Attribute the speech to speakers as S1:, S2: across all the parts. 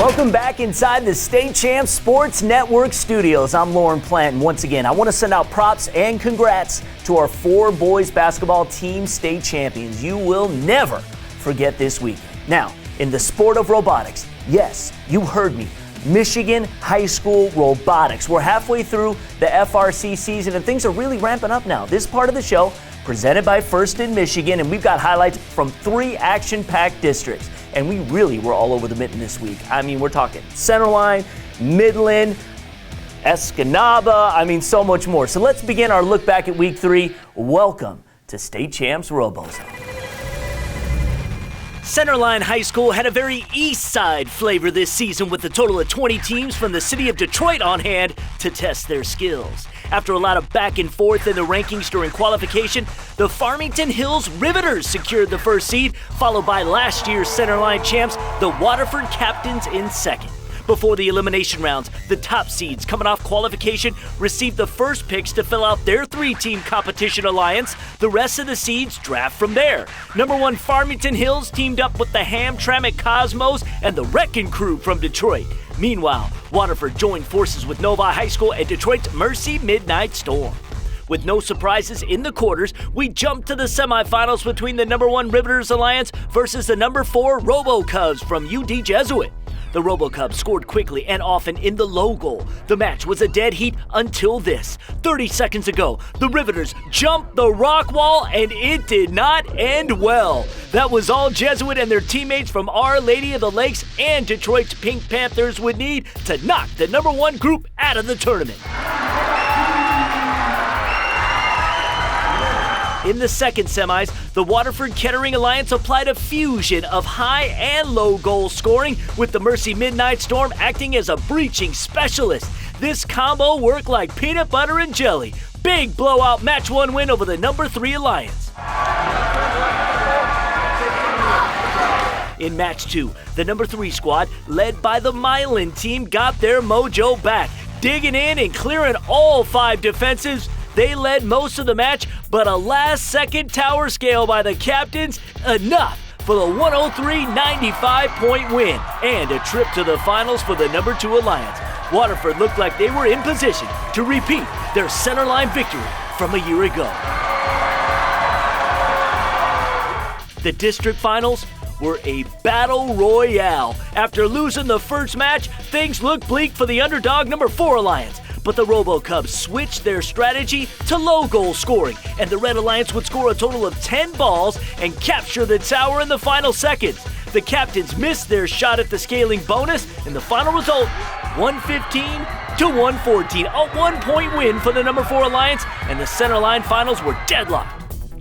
S1: Welcome back inside the State Champs Sports Network studios. I'm Lauren Plant, and once again, I want to send out props and congrats to our 4 boys basketball team state champions. You will never forget this weekend. Now, in the sport of robotics, yes, you heard me, Michigan High School Robotics. We're halfway through the FRC season, and things are really ramping up now. This part of the show, presented by First in Michigan, and we've got highlights from 3 action-packed districts. And we really were all over the mitten this week. I mean, we're talking Centerline, Midland, Escanaba, so much more. So let's begin our look back at week 3. Welcome to State Champs RoboZone.
S2: Centerline High School had a very east side flavor this season with a total of 20 teams from the city of Detroit on hand to test their skills. After a lot of back and forth in the rankings during qualification, the Farmington Hills Riveters secured the first seed, followed by last year's Centerline champs, the Waterford Captains, in second. Before the elimination rounds, the top seeds coming off qualification received the first picks to fill out their 3-team competition alliance. The rest of the seeds draft from there. Number 1 Farmington Hills teamed up with the Hamtramck Cosmos and the Wrecking Crew from Detroit. Meanwhile, Waterford joined forces with Novi High School and Detroit's Mercy Midnight Storm. With no surprises in the quarters, we jumped to the semifinals between the number 1 Riveters Alliance versus the number 4 RoboCubs from UD Jesuit. The RoboCubs scored quickly and often in the low goal. The match was a dead heat until this. 30 seconds ago, the Riveters jumped the rock wall and it did not end well. That was all Jesuit and their teammates from Our Lady of the Lakes and Detroit's Pink Panthers would need to knock the number 1 group out of the tournament. In the second semis, the Waterford-Kettering Alliance applied a fusion of high and low goal scoring, with the Mercy Midnight Storm acting as a breaching specialist. This combo worked like peanut butter and jelly. Big blowout match 1 win over the number 3 Alliance. In match 2, the number 3 squad, led by the Midland team, got their mojo back, digging in and clearing all 5 defensives. They led most of the match, but a last-second tower scale by the captains, enough for the 103-95-point win and a trip to the finals for the number 2 Alliance. Waterford looked like they were in position to repeat their Centerline victory from a year ago. The district finals were a battle royale. After losing the first match, things looked bleak for the underdog number 4 Alliance. But the RoboCubs switched their strategy to low goal scoring, and the Red Alliance would score a total of 10 balls and capture the tower in the final seconds. The captains missed their shot at the scaling bonus, and the final result, 115-114, a 1-point win for the number 4 Alliance, and the Centerline finals were deadlocked.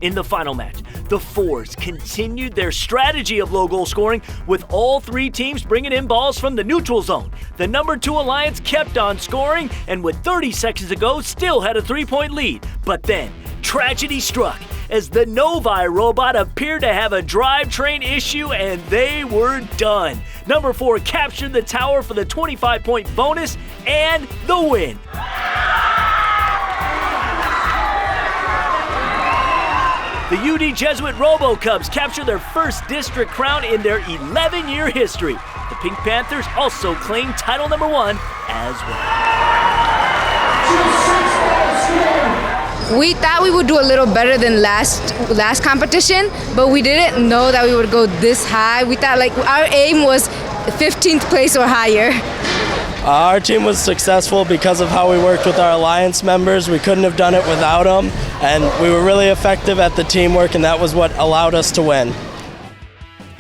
S2: In the final match, the 4s continued their strategy of low goal scoring, with all 3 teams bringing in balls from the neutral zone. The number 2 Alliance kept on scoring, and with 30 seconds to go, still had a 3-point lead. But then, tragedy struck as the Novi robot appeared to have a drivetrain issue, and they were done. Number 4 captured the tower for the 25-point bonus and the win. The UD Jesuit RoboCubs captured their first district crown in their 11-year history. The Pink Panthers also claimed title number 1 as well.
S3: We thought we would do a little better than last competition, but we didn't know that we would go this high. We thought our aim was 15th place or higher.
S4: Our team was successful because of how we worked with our alliance members. We couldn't have done it without them, and we were really effective at the teamwork, and that was what allowed us to win.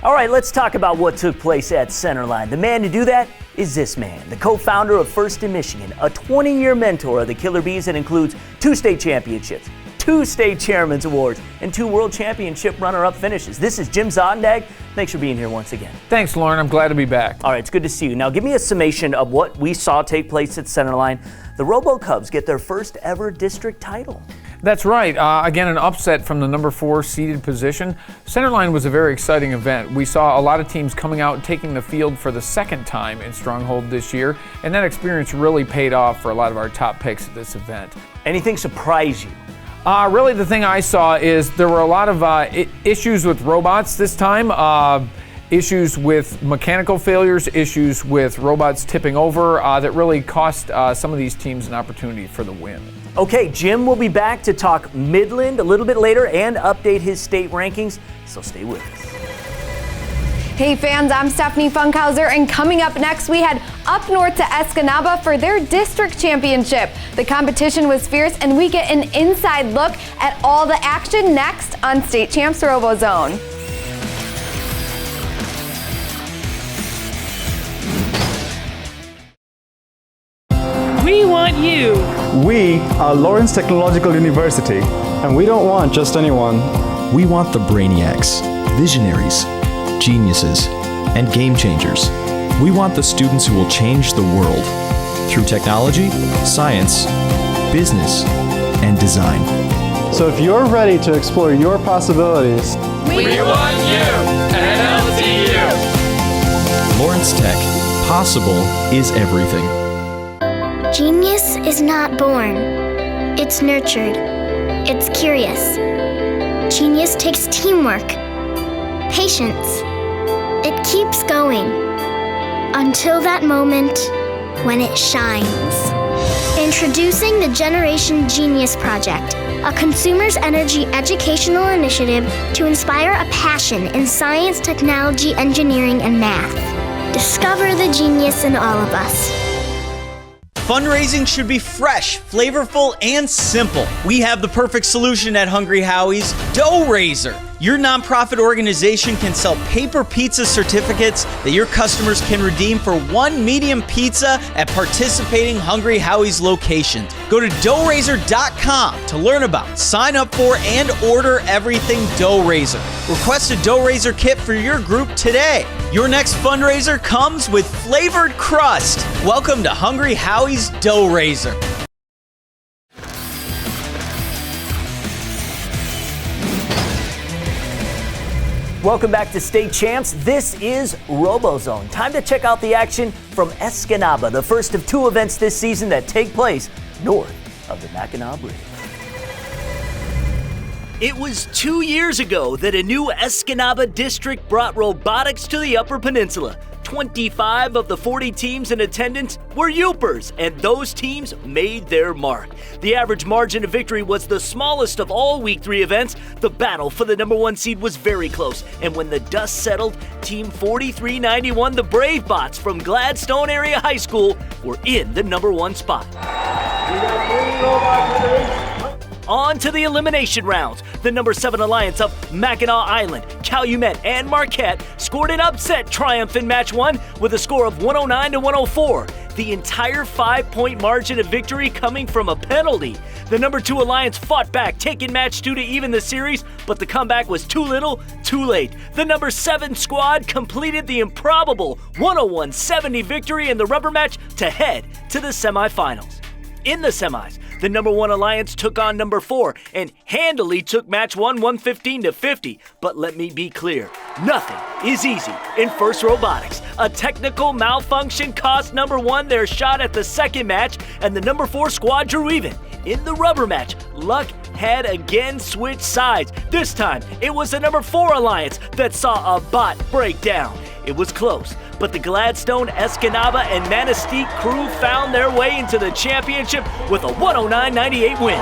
S1: All right, let's talk about what took place at Centerline. The man to do that is this man, the co-founder of First in Michigan, a 20-year mentor of the Killer Bees that includes 2 state championships, 2 state chairman's awards, and 2 world championship runner-up finishes. This is Jim Zondag. Thanks for being here once again.
S5: Thanks, Lauren. I'm glad to be back.
S1: All right, it's good to see you. Now, give me a summation of what we saw take place at Centerline. The RoboCubs get their first ever district title.
S5: That's right. Again, an upset from the number 4 seeded position. Centerline was a very exciting event. We saw a lot of teams coming out and taking the field for the second time in Stronghold this year, and that experience really paid off for a lot of our top picks at this event.
S1: Anything surprise you?
S5: Really, the thing I saw is there were a lot of issues with robots this time. issues with mechanical failures, issues with robots tipping over that really cost some of these teams an opportunity for the win.
S1: Okay, Jim will be back to talk Midland a little bit later and update his state rankings, so stay with us.
S6: Hey fans, I'm Stephanie Funkhauser, and coming up next, we head up north to Escanaba for their district championship. The competition was fierce, and we get an inside look at all the action next on State Champs RoboZone.
S7: We want you.
S8: We are Lawrence Technological University, and we don't want just anyone.
S9: We want the brainiacs, visionaries, geniuses, and game changers. We want the students who will change the world through technology, science, business, and design.
S8: So if you're ready to explore your possibilities,
S7: We want you at LTU.
S9: Lawrence Tech, possible is everything.
S10: Genius is not born. It's nurtured. It's curious. Genius takes teamwork, patience. It keeps going until that moment when it shines. Introducing the Generation Genius Project, a consumer's energy educational initiative to inspire a passion in science, technology, engineering, and math. Discover the genius in all of us.
S11: Fundraising should be fresh, flavorful, and simple. We have the perfect solution at Hungry Howie's, Dough Raiser. Your nonprofit organization can sell paper pizza certificates that your customers can redeem for one medium pizza at participating Hungry Howie's locations. Go to doughraiser.com to learn about, sign up for, and order everything Dough Raiser. Request a Dough Raiser kit for your group today. Your next fundraiser comes with flavored crust. Welcome to Hungry Howie's Dough Raiser.
S1: Welcome back to State Champs. This is RoboZone. Time to check out the action from Escanaba, the first of two events this season that take place north of the Mackinac Bridge.
S2: It was 2 years ago that a new Escanaba district brought robotics to the Upper Peninsula. 25 of the 40 teams in attendance were Yoopers, and those teams made their mark. The average margin of victory was the smallest of all Week 3 events. The battle for the number 1 seed was very close, and when the dust settled, Team 4391, the Brave Bots from Gladstone Area High School, were in the number 1 spot. On to the elimination rounds. The number 7 Alliance of Mackinac Island, Calumet, and Marquette scored an upset triumph in match 1 with a score of 109 to 104. The entire 5-point margin of victory coming from a penalty. The number 2 Alliance fought back, taking match 2 to even the series, but the comeback was too little, too late. The number 7 squad completed the improbable 101-70 victory in the rubber match to head to the semifinals. In the semis, the number 1 Alliance took on number 4 and handily took match 1 115 to 50. But let me be clear, nothing is easy in FIRST Robotics. A technical malfunction cost number 1 their shot at the second match, and the number 4 squad drew even. In the rubber match, luck had again switched sides. This time, it was the number 4 Alliance that saw a bot break down. It was close, but the Gladstone, Escanaba, and Manistee crew found their way into the championship with a 109-98 win.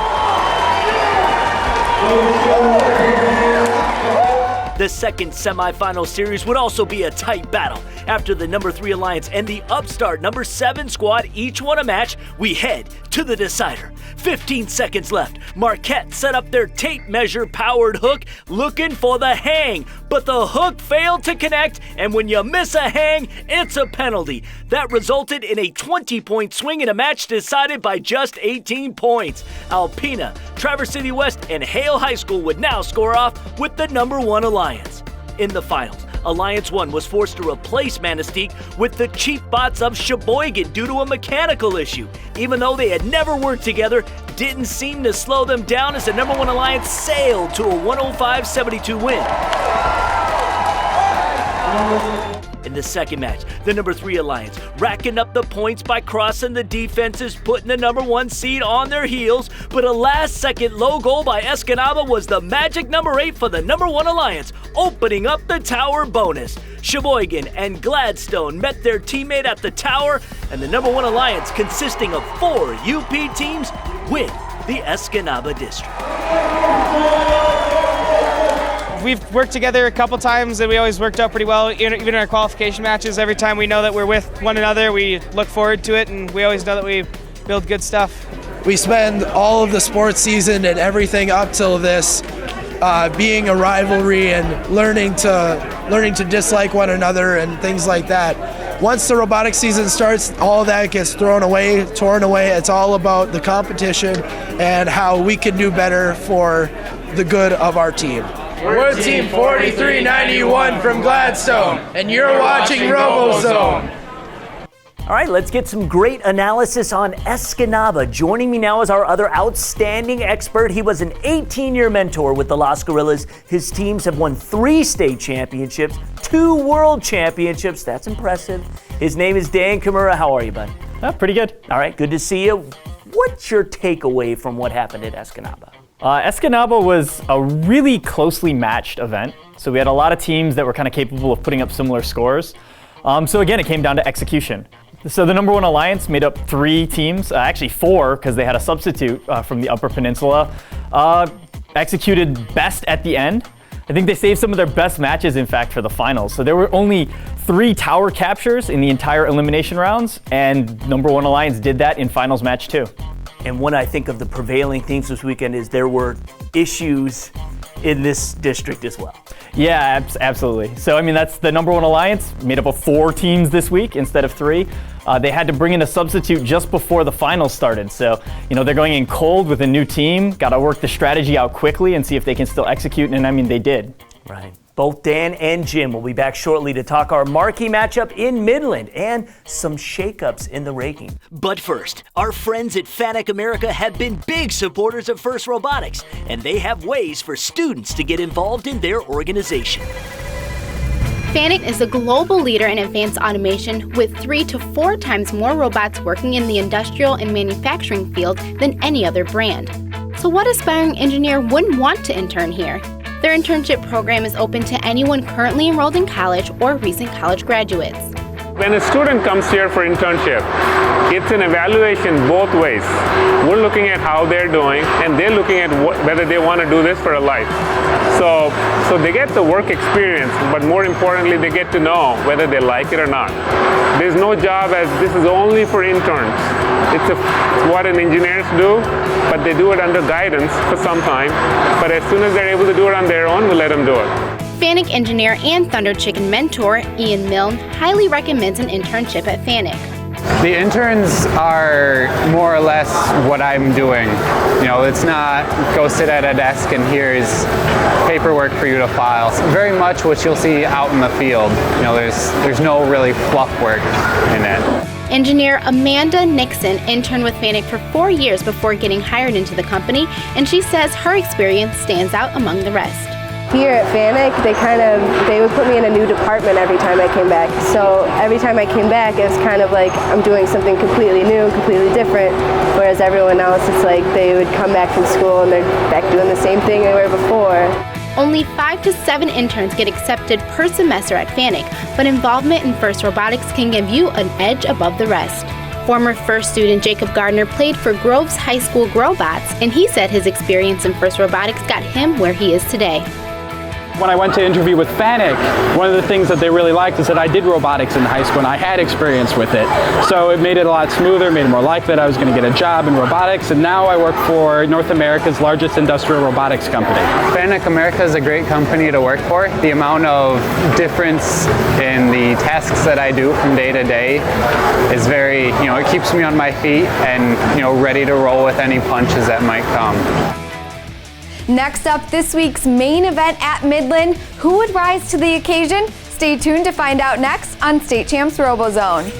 S2: The second semifinal series would also be a tight battle. After the number 3 Alliance and the upstart number 7 squad each won a match, we head to the decider. 15 seconds left. Marquette set up their tape measure powered hook looking for the hang, but the hook failed to connect, and when you miss a hang, it's a penalty. That resulted in a 20-point swing in a match decided by just 18 points. Alpena, Traverse City West, and Hale High School would now score off with the number 1 Alliance. In the finals, Alliance 1 was forced to replace Manistee with the cheap bots of Sheboygan due to a mechanical issue. Even though they had never worked together, didn't seem to slow them down as the number 1 Alliance sailed to a 105-72 win. In the second match, the number 3 Alliance racking up the points by crossing the defenses, putting the number 1 seed on their heels, but a last-second low goal by Escanaba was the magic number 8 for the number 1 Alliance, opening up the tower bonus. Sheboygan and Gladstone met their teammate at the tower, and the number 1 Alliance, consisting of 4 UP teams, win the Escanaba district.
S12: We've worked together a couple times and we always worked out pretty well, even in our qualification matches. Every time we know that we're with one another, we look forward to it, and we always know that we build good stuff.
S13: We spend all of the sports season and everything up till this being a rivalry and learning to dislike one another and things like that. Once the robotics season starts, all of that gets thrown away, torn away. It's all about the competition and how we can do better for the good of our team.
S14: We're Team 4391 from Gladstone, and you're watching RoboZone.
S1: All right, let's get some great analysis on Escanaba. Joining me now is our other outstanding expert. He was an 18-year mentor with the Las Gorillas. His teams have won 3 state championships, 2 world championships. That's impressive. His name is Dan Kimura. How are you, bud?
S15: Pretty good.
S1: All right, good to see you. What's your takeaway from what happened at Escanaba?
S15: Escanaba was a really closely matched event. So we had a lot of teams that were kind of capable of putting up similar scores. So again, it came down to execution. So the number 1 Alliance made up 3 teams, actually 4, because they had a substitute from the Upper Peninsula, executed best at the end. I think they saved some of their best matches, in fact, for the finals. So there were only 3 tower captures in the entire elimination rounds, and number 1 Alliance did that in finals match 2.
S1: And when I think of the prevailing themes this weekend is there were issues in this district as well.
S15: Yeah, absolutely. So, I mean, that's the number 1 Alliance, made up of 4 teams this week instead of 3. They had to bring in a substitute just before the finals started. So, you know, they're going in cold with a new team, got to work the strategy out quickly and see if they can still execute. And I mean, they did.
S1: Right. Both Dan and Jim will be back shortly to talk our marquee matchup in Midland and some shakeups in the ranking.
S2: But first, our friends at FANUC America have been big supporters of FIRST Robotics, and they have ways for students to get involved in their organization.
S16: FANUC is a global leader in advanced automation with 3 to 4 times more robots working in the industrial and manufacturing field than any other brand. So what aspiring engineer wouldn't want to intern here? Their internship program is open to anyone currently enrolled in college or recent college graduates.
S17: When a student comes here for internship, it's an evaluation both ways. We're looking at how they're doing, and they're looking at whether they want to do this for a life. So they get the work experience, but more importantly, they get to know whether they like it or not. There's no job as this is only for interns. It's what an engineers do, but they do it under guidance for some time. But as soon as they're able to do it on their own, we let them do it.
S16: FANUC engineer and Thunder Chicken mentor Ian Milne highly recommends an internship at FANUC.
S18: The interns are more or less what I'm doing. You know, it's not go sit at a desk and here's paperwork for you to file. It's very much what you'll see out in the field. You know, there's no really fluff work in it.
S16: Engineer Amanda Nixon interned with FANUC for 4 years before getting hired into the company, and she says her experience stands out among the rest.
S19: Here at FANUC, they would put me in a new department every time I came back. So every time I came back, it was kind of like I'm doing something completely new, completely different. Whereas everyone else, it's like they would come back from school and they're back doing the same thing they were before.
S16: Only 5 to 7 interns get accepted per semester at FANUC, but involvement in FIRST Robotics can give you an edge above the rest. Former FIRST student Jacob Gardner played for Groves High School Growbots, and he said his experience in FIRST Robotics got him where he is today.
S20: When I went to interview with FANUC, one of the things that they really liked is that I did robotics in high school and I had experience with it. So it made it a lot smoother, made it more likely that I was going to get a job in robotics, and now I work for North America's largest industrial robotics company.
S18: FANUC America is a great company to work for. The amount of difference in the tasks that I do from day to day is very, it keeps me on my feet and, ready to roll with any punches that might come.
S6: Next up, this week's main event at Midland. Who would rise to the occasion? Stay tuned to find out next on State Champs RoboZone.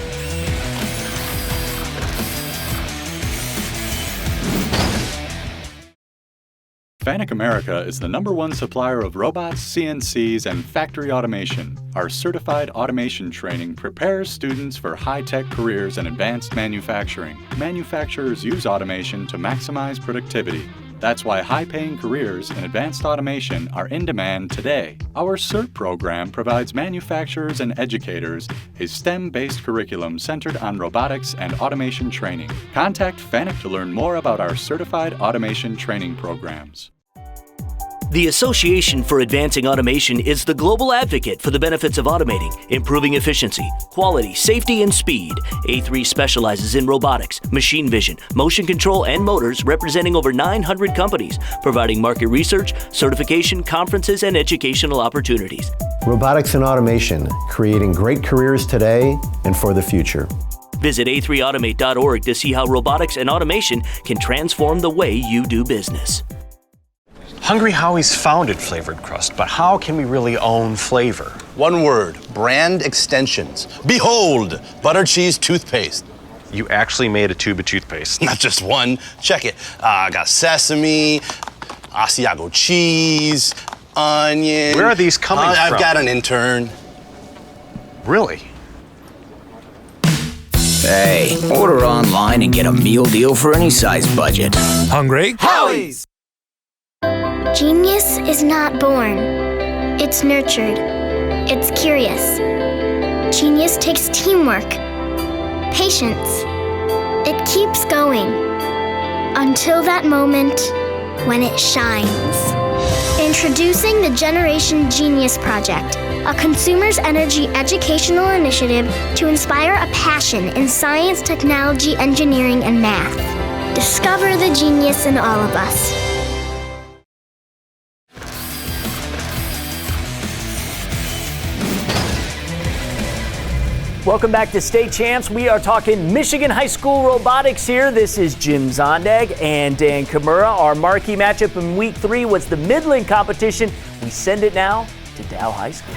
S21: FANUC America is the #1 supplier of robots, CNCs, and factory automation. Our certified automation training prepares students for high-tech careers in advanced manufacturing. Manufacturers use automation to maximize productivity. That's why high-paying careers in advanced automation are in demand today. Our CERT program provides manufacturers and educators a STEM-based curriculum centered on robotics and automation training. Contact FANUC to learn more about our certified automation training programs.
S2: The Association for Advancing Automation is the global advocate for the benefits of automating, improving efficiency, quality, safety, and speed. A3 specializes in robotics, machine vision, motion control, and motors, representing over 900 companies, providing market research, certification, conferences, and educational opportunities.
S22: Robotics and automation, creating great careers today and for the future.
S2: Visit a3automate.org to see how robotics and automation can transform the way you do business.
S23: Hungry Howie's founded flavored crust, but how can we really own flavor?
S24: One word, brand extensions. Behold, butter cheese toothpaste.
S23: You actually made a tube of toothpaste.
S24: Not just one, check it. I got sesame, Asiago cheese, onion.
S23: Where are these coming from?
S24: I've got an intern.
S23: Really?
S25: Hey, order online and get a meal deal for any size budget.
S26: Hungry Howie's!
S10: Genius is not born. It's nurtured. It's curious. Genius takes teamwork, patience. It keeps going until that moment when it shines. Introducing the Generation Genius Project, a consumer's energy educational initiative to inspire a passion in science, technology, engineering, and math. Discover the genius in all of us.
S1: Welcome back to State Champs. We are talking Michigan High School robotics here. This is Jim Zondag and Dan Kimura. Our marquee matchup in Week 3 was the Midland competition. We send it now to Dow High School.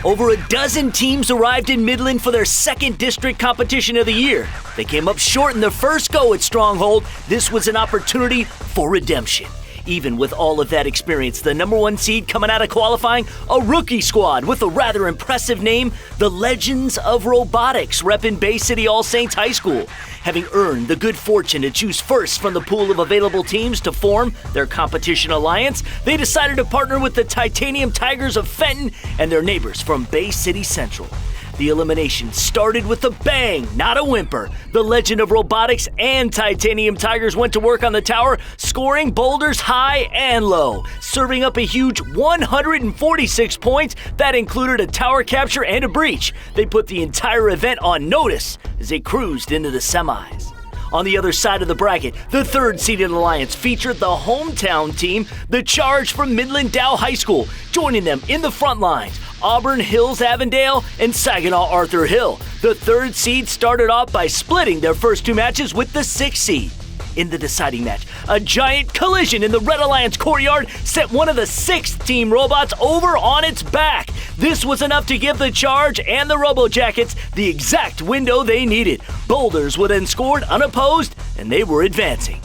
S2: Over a dozen teams arrived in Midland for their second district competition of the year. They came up short in their first go at Stronghold. This was an opportunity for redemption. Even with all of that experience, the #1 seed coming out of qualifying, a rookie squad with a rather impressive name, the Legends of Robotics, repping Bay City All Saints High School. Having earned the good fortune to choose first from the pool of available teams to form their competition alliance, they decided to partner with the Titanium Tigers of Fenton and their neighbors from Bay City Central. The elimination started with a bang, not a whimper. The Legend of Robotics and Titanium Tigers went to work on the tower, scoring boulders high and low, serving up a huge 146 points that included a tower capture and a breach. They put the entire event on notice as they cruised into the semis. On the other side of the bracket, the third-seeded alliance featured the hometown team, the Charge from Midland Dow High School. Joining them in the front lines, Auburn Hills Avondale and Saginaw Arthur Hill. The third seed started off by splitting their first two matches with the sixth seed. In the deciding match, a giant collision in the Red Alliance courtyard sent one of the sixth team robots over on its back. This was enough to give the Charge and the Robo Jackets the exact window they needed. Boulders were then scored unopposed, and they were advancing.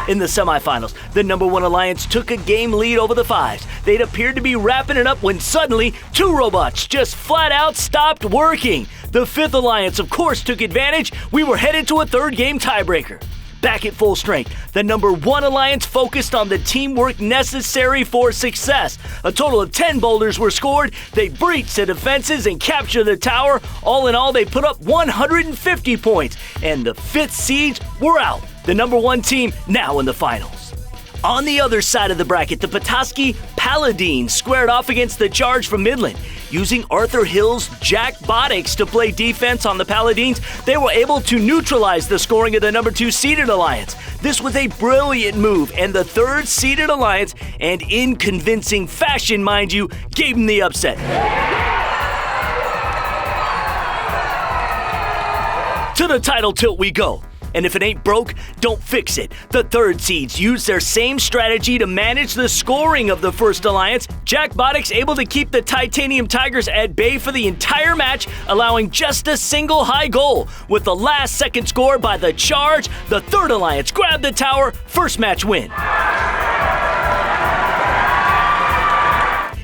S2: In the semifinals, the #1 alliance took a game lead over the Fives. They'd appeared to be wrapping it up when suddenly two robots just flat out stopped working. The fifth alliance, of course, took advantage. We were headed to a third game tiebreaker. Back at full strength, the #1 alliance focused on the teamwork necessary for success. A total of 10 boulders were scored. They breached the defenses and captured the tower. All in all, they put up 150 points, and the fifth seeds were out. The #1 team now in the finals. On the other side of the bracket, the Petoskey Paladins squared off against the Charge from Midland. Using Arthur Hill's Jackbotics to play defense on the Paladins, they were able to neutralize the scoring of the #2 seeded alliance. This was a brilliant move, and the third seeded alliance, and in convincing fashion, mind you, gave them the upset. To the title tilt we go. And if it ain't broke, don't fix it. The third seeds used their same strategy to manage the scoring of the First Alliance. Jack Boddick's able to keep the Titanium Tigers at bay for the entire match, allowing just a single high goal. With the last second score by the Charge, the Third Alliance grabbed the tower, first match win.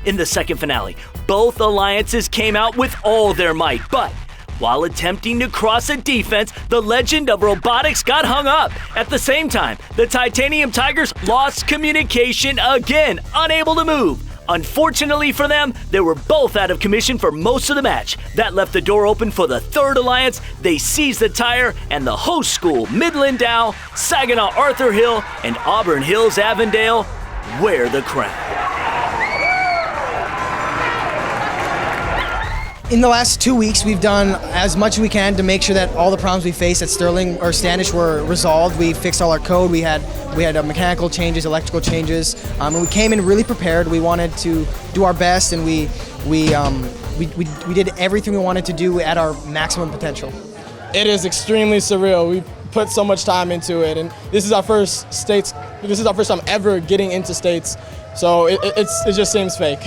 S2: In the second finale, both alliances came out with all their might, but while attempting to cross a defense, the legend of robotics got hung up. At the same time, the Titanium Tigers lost communication again, unable to move. Unfortunately for them, they were both out of commission for most of the match. That left the door open for the Third Alliance. They seized the tire, and the host school, Midland Dow, Saginaw Arthur Hill, and Auburn Hills Avondale wear the crown.
S3: In the last 2 weeks, we've done as much as we can to make sure that all the problems we faced at Sterling or Standish were resolved. We fixed all our code. We had mechanical changes, electrical changes, and we came in really prepared. We wanted to do our best, and we did everything we wanted to do at our maximum potential.
S4: It is extremely surreal. We put so much time into it, and this is our first states. This is our first time ever getting into states, so it just seems fake.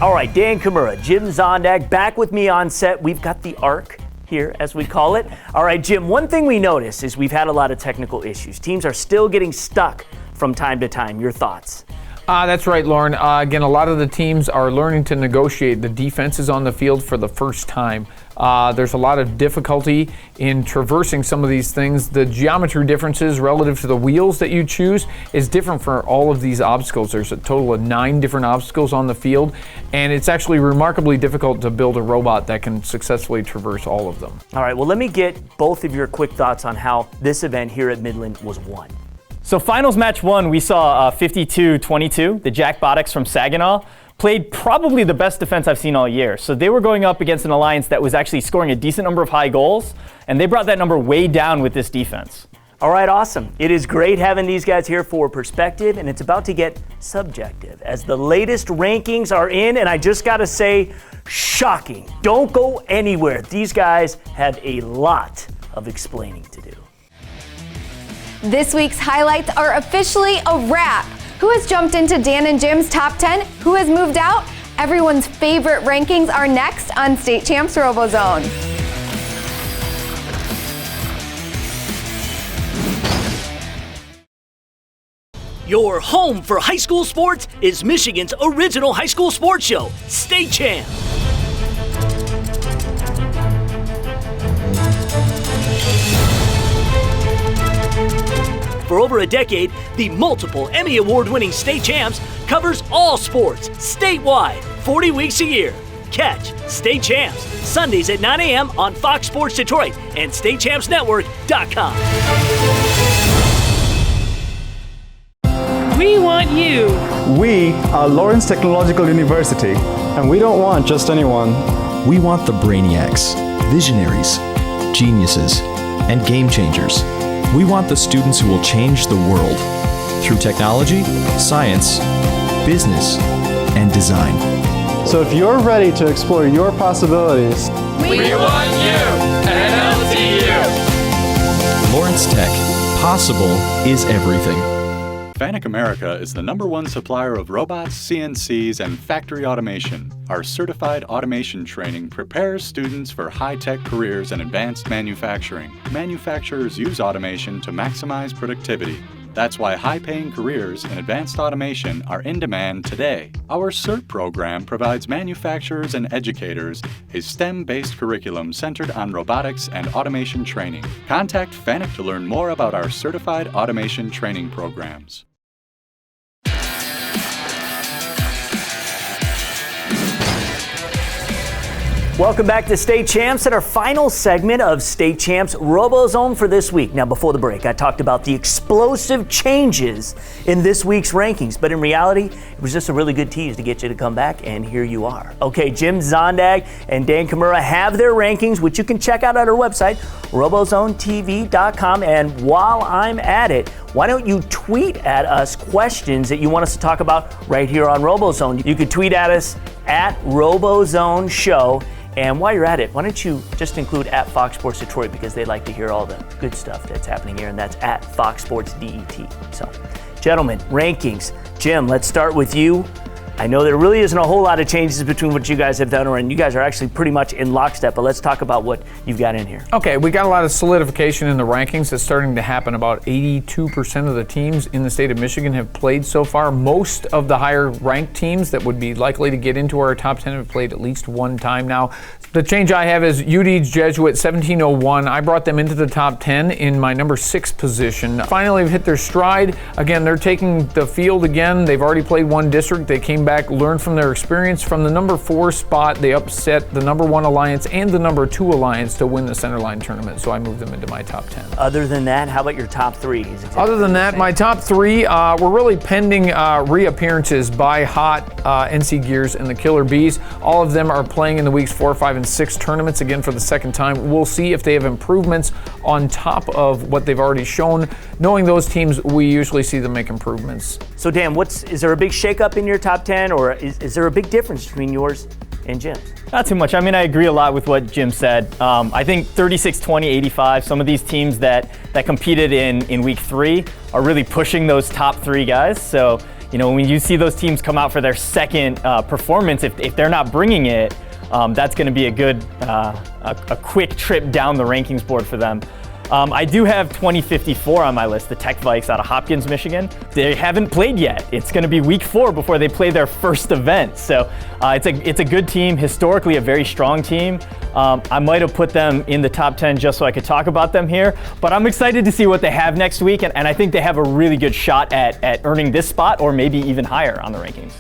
S1: All right, Dan Kimura, Jim Zondag, back with me on set. We've got the ARC here, as we call it. All right, Jim, one thing we noticed is we've had a lot of technical issues. Teams are still getting stuck from time to time. Your thoughts?
S5: That's right, Lauren. Again, a lot of the teams are learning to negotiate the defenses on the field for the first time. There's a lot of difficulty in traversing some of these things. The geometry differences relative to the wheels that you choose is different for all of these obstacles. There's a total of 9 different obstacles on the field, and it's actually remarkably difficult to build a robot that can successfully traverse all of them.
S1: All right, well, let me get both of your quick thoughts on how this event here at Midland was won.
S15: So finals match 1, we saw 52-22. The Jack Boddics from Saginaw played probably the best defense I've seen all year. So they were going up against an alliance that was actually scoring a decent number of high goals, and they brought that number way down with this defense.
S1: All right, awesome. It is great having these guys here for perspective, and it's about to get subjective as the latest rankings are in, and I just got to say, shocking. Don't go anywhere. These guys have a lot of explaining to do.
S6: This week's highlights are officially a wrap. Who has jumped into Dan and Jim's top 10? Who has moved out? Everyone's favorite rankings are next on State Champs RoboZone.
S2: Your home for high school sports is Michigan's original high school sports show, State Champs. For over a decade, the multiple Emmy Award-winning State Champs covers all sports statewide, 40 weeks a year. Catch State Champs Sundays at 9 a.m. on Fox Sports Detroit and StateChampsNetwork.com.
S7: We want you.
S8: We are Lawrence Technological University, and we don't want just anyone.
S9: We want the brainiacs, visionaries, geniuses, and game changers. We want the students who will change the world through technology, science, business, and design.
S8: So if you're ready to explore your possibilities,
S14: we want you at LTU.
S9: Lawrence Tech. Possible is everything.
S21: FANUC America is the #1 supplier of robots, CNCs, and factory automation. Our certified automation training prepares students for high-tech careers in advanced manufacturing. Manufacturers use automation to maximize productivity. That's why high-paying careers in advanced automation are in demand today. Our CERT program provides manufacturers and educators a STEM-based curriculum centered on robotics and automation training. Contact FANUC to learn more about our certified automation training programs.
S1: Welcome back to State Champs and our final segment of State Champs RoboZone for this week. Now, before the break, I talked about the explosive changes in this week's rankings, but in reality, it was just a really good tease to get you to come back, and here you are. Okay, Jim Zondag and Dan Kimura have their rankings, which you can check out at our website, RoboZoneTV.com, and while I'm at it, why don't you tweet at us questions that you want us to talk about right here on RoboZone? You could tweet at us at RoboZone Show. And while you're at it, why don't you just include at Fox Sports Detroit, because they like to hear all the good stuff that's happening here, and that's at Fox Sports DET. So, gentlemen, rankings. Jim, let's start with you. I know there really isn't a whole lot of changes between what you guys have done, and you guys are actually pretty much in lockstep, but let's talk about what you've got in here.
S5: Okay, we got a lot of solidification in the rankings. It's starting to happen. About 82% of the teams in the state of Michigan have played so far. Most of the higher ranked teams that would be likely to get into our top 10 have played at least one time now. The change I have is UD's Jesuit 1701. I brought them into the top 10 in my number 6 position. Finally, have hit their stride. Again, they're taking the field again. They've already played one district. They came back, learned from their experience. From the number 4 spot, they upset the number 1 alliance and the number 2 alliance to win the Centerline tournament. So I moved them into my top 10.
S1: Other than that, how about your top 3?
S5: Other than that, my top 3 were really pending reappearances by Hot, NC Gears, and the Killer Bees. All of them are playing in the weeks 4, 5, and 6 tournaments again for the second time. We'll see if they have improvements on top of what they've already shown. Knowing those teams, we usually see them make improvements.
S1: So Dan, is there a big shakeup in your top 10, or is there a big difference between yours and Jim's?
S15: Not too much. I mean, I agree a lot with what Jim said. I think 36, 20, 85, some of these teams that competed in week 3 are really pushing those top 3 guys. So, when you see those teams come out for their second performance, if they're not bringing it, that's going to be a good, a quick trip down the rankings board for them. I do have 2054 on my list, the Tech Vikes out of Hopkins, Michigan. They haven't played yet. It's going to be week 4 before they play their first event. So it's a good team, historically a very strong team. I might have put them in the top 10 just so I could talk about them here, but I'm excited to see what they have next week, and I think they have a really good shot at earning this spot or maybe even higher on the rankings.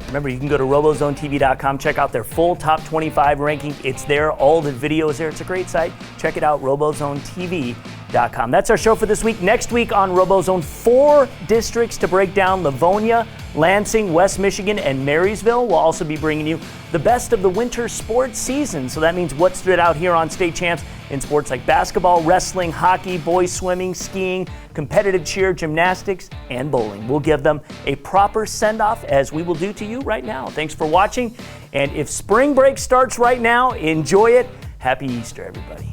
S1: Remember, you can go to RoboZoneTV.com, check out their full top 25 ranking. It's there, all the videos there. It's a great site. Check it out, RoboZoneTV.com. That's our show for this week. Next week on RoboZone, 4 districts to break down: Livonia, Lansing, West Michigan, and Marysville. We'll also be bringing you the best of the winter sports season. So that means what stood out here on State Champs in sports like basketball, wrestling, hockey, boys swimming, skiing, competitive cheer, gymnastics, and bowling. We'll give them a proper send-off, as we will do to you right now. Thanks for watching. And if spring break starts right now, enjoy it. Happy Easter, everybody.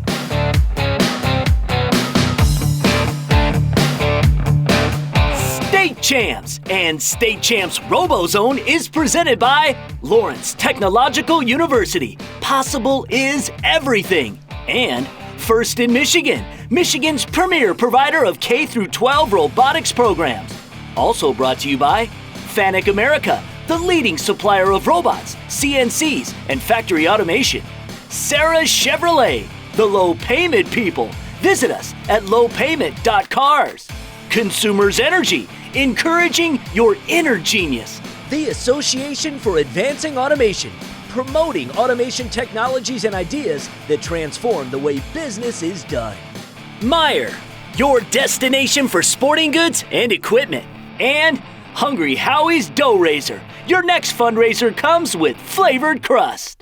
S2: State Champs and State Champs RoboZone is presented by Lawrence Technological University. Possible is everything. And First in Michigan, Michigan's premier provider of K-12 robotics programs. Also brought to you by Fanuc America, the leading supplier of robots, CNCs, and factory automation. Sarah Chevrolet, the low payment people. Visit us at lowpayment.cars. Consumers Energy, encouraging your inner genius. The Association for Advancing Automation, promoting automation technologies and ideas that transform the way business is done. Meijer, your destination for sporting goods and equipment. And Hungry Howie's Dough Raiser, your next fundraiser comes with flavored crust.